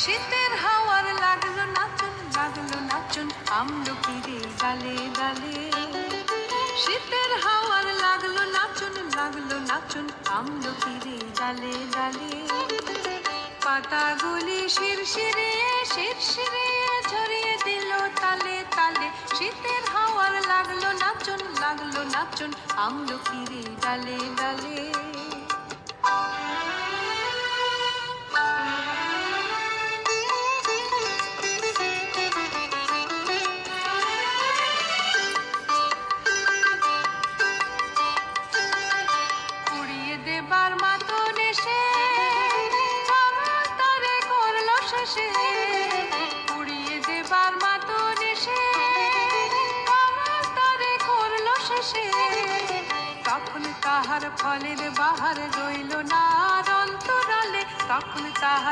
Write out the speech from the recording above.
শীতের হাওয়ার লাগলো নাচন আমলকিরে ডালে ডালে। শীতের হাওয়ার লাগলো নাচন আমলকিরে ডালে ডালে। পাতাগুলি শিরশিরে ঝরিয়ে দিল তালে তালে। শীতের হাওয়ার লাগলো নাচন আমলকিরে ডালে ডালে। উড়িয়ে দেবার মাতন এসে তারে করলো শেষে। উড়িয়ে দেবার মাতন এসে তারে করলো শেষে। তখন তাহার ফলের বাহার রইল না আর অন্তরালে। তখন তাহার